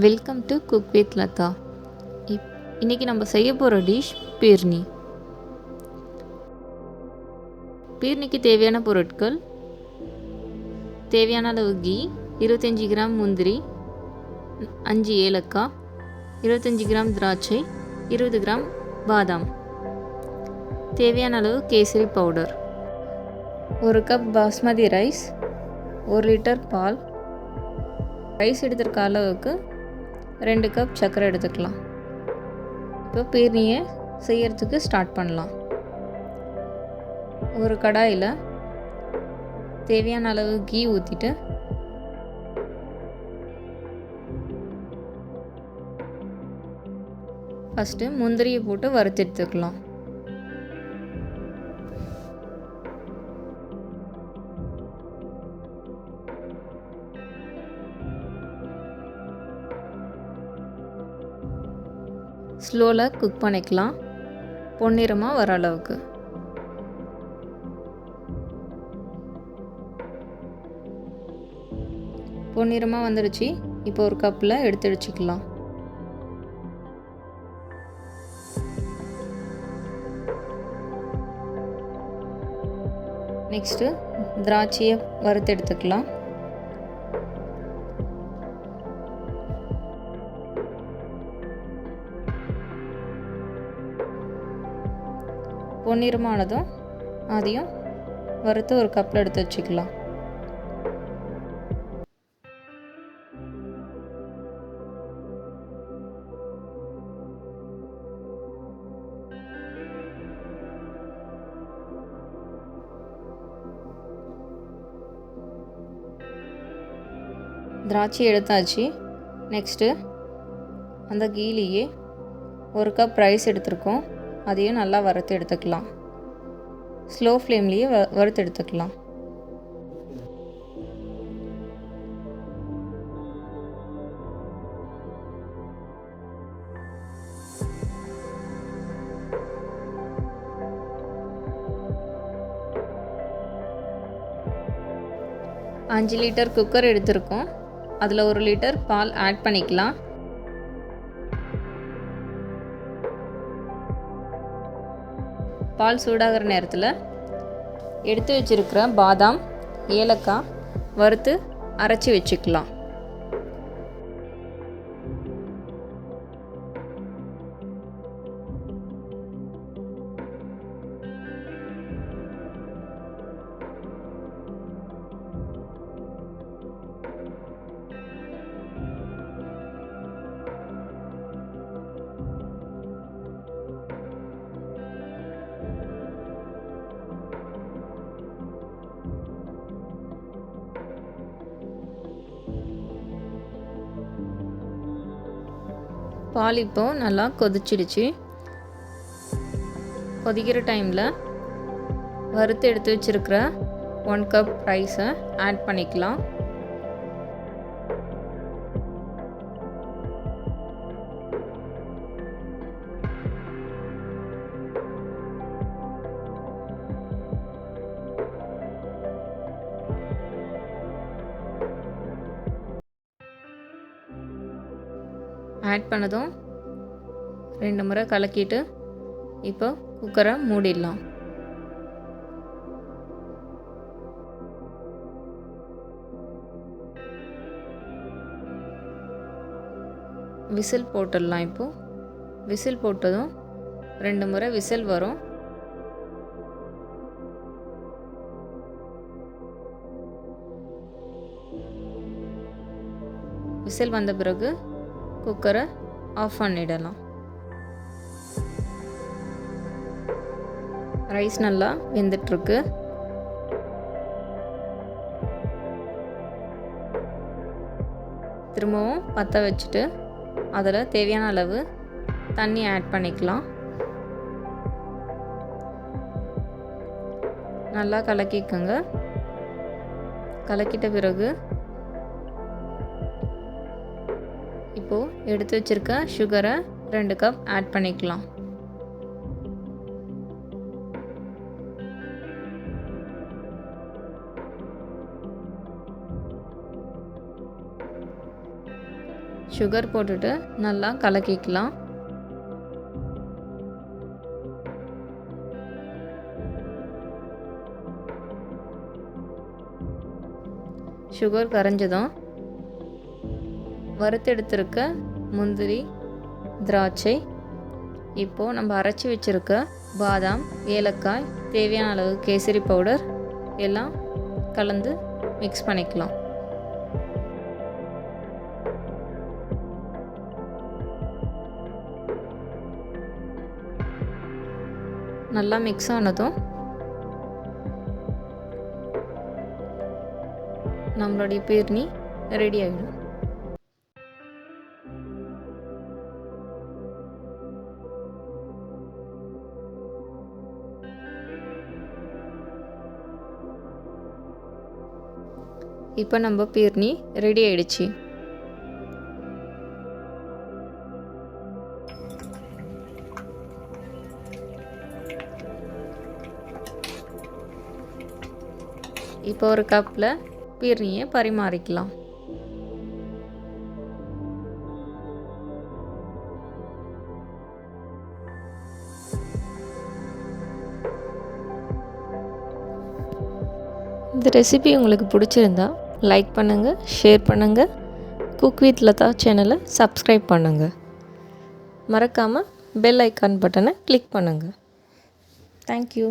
Welcome to cook with Latha. இன்றைக்கி நம்ம செய்ய போகிற டிஷ் பீர்னி. பீர்னிக்கு தேவையான பொருட்கள்: தேவையான அளவு கீ, 25 கிராம் முந்திரி, 5 ஏலக்காய், 25 கிராம் திராட்சை, 20 கிராம் பாதாம், தேவையான அளவு kesari powder, 1 cup basmati rice, 1 litre பால். ரைஸ் எடுத்துருக்க அளவுக்கு 2 கப் சர்க்கரை எடுத்துக்கலாம். இப்போ பீர்னியை செய்யறதுக்கு ஸ்டார்ட் பண்ணலாம். ஒரு கடாயில் தேவையான அளவு கீ ஊற்றிட்டு ஃபஸ்ட்டு முந்திரியை போட்டு வறுத்து எடுத்துக்கலாம். ஸ்லோவில் குக் பண்ணிக்கலாம், பொன்னிறமாக வர அளவுக்கு. பொன்னிறமாக வந்துடுச்சு. இப்போ ஒரு கப்பில் எடுத்து வச்சுக்கலாம். நெக்ஸ்ட்டு திராட்சையை வறுத்து எடுத்துக்கலாம். பொன்னிறமானதும் அதையும் வறுத்து ஒரு கப்பில் எடுத்து வச்சுக்கலாம். திராட்சை எடுத்தாச்சு. நெக்ஸ்ட்டு அந்த கீலியே 1 கப் ரைஸ் எடுத்துருக்கோம், அதையும் நல்லா வறுத்து எடுத்துக்கலாம். ஸ்லோ ஃப்ளேம்லேயே வறுத்து எடுத்துக்கலாம். அஞ்சு லிட்டர் குக்கர் எடுத்திருக்கோம், அதில் 1 லிட்டர் பால் ஆட் பண்ணிக்கலாம். பால் சூடாகிற நேரத்தில் எடுத்து வச்சுருக்கிற பாதாம், ஏலக்காய் வறுத்து அரைச்சி வச்சுக்கலாம். பால் இப்போ நல்லா கொதிச்சிடுச்சு. கொதிக்கிற டைமில் வறுத்து எடுத்து வச்சுருக்கிற 1 கப் ரைஸை ஆட் பண்ணிக்கலாம். ஆட் பண்ணதும் 2 முறை கலக்கிட்டு இப்போ குக்கரை மூடிடலாம். விசில் போட்டுடலாம். இப்போது விசில் போட்டதும் 2 முறை விசில் வரும். விசில் வந்த பிறகு குக்கரை ஆஃப் பண்ணிடலாம். ரைஸ் நல்லா வெந்துட்டுருக்கு. திரும்பவும் பற்ற வச்சுட்டு அதில் தேவையான அளவு தண்ணி ஆட் பண்ணிக்கலாம். நல்லா கலக்கிக்கோங்க. கலக்கிட்ட பிறகு இப்போது எடுத்து வச்சுருக்க சுகரை 2 கப் ஆட் பண்ணிக்கலாம். சுகர் போட்டுட்டு நல்லா கலக்கிக்கலாம். சுகர் கரைஞ்சதும் வறுத்தெடுத்திருக்க முந்திரி, திராட்சை, இப்போது நம்ம அரைச்சி வச்சுருக்க பாதாம், ஏலக்காய், தேவையான அளவு கேசரி பவுடர் எல்லாம் கலந்து மிக்ஸ் பண்ணிக்கலாம். நல்லா மிக்ஸ் ஆனதும் நம்மளுடைய பீர்னி ரெடி ஆகிடும். இப்போ நம்ம பீர்னி ரெடி ஆயிடுச்சு. இப்போ ஒரு கப்பில் பீர்னியை பரிமாறிக்கலாம். இந்த ரெசிபி உங்களுக்கு பிடிச்சிருந்தா லைக் பண்ணுங்கள், ஷேர் பண்ணுங்கள், குக் வித் லதா சேனலை சப்ஸ்கிரைப் பண்ணுங்கள். மறக்காமல் பெல் ஐக்கான் பட்டனை கிளிக் பண்ணுங்கள். தேங்க்யூ.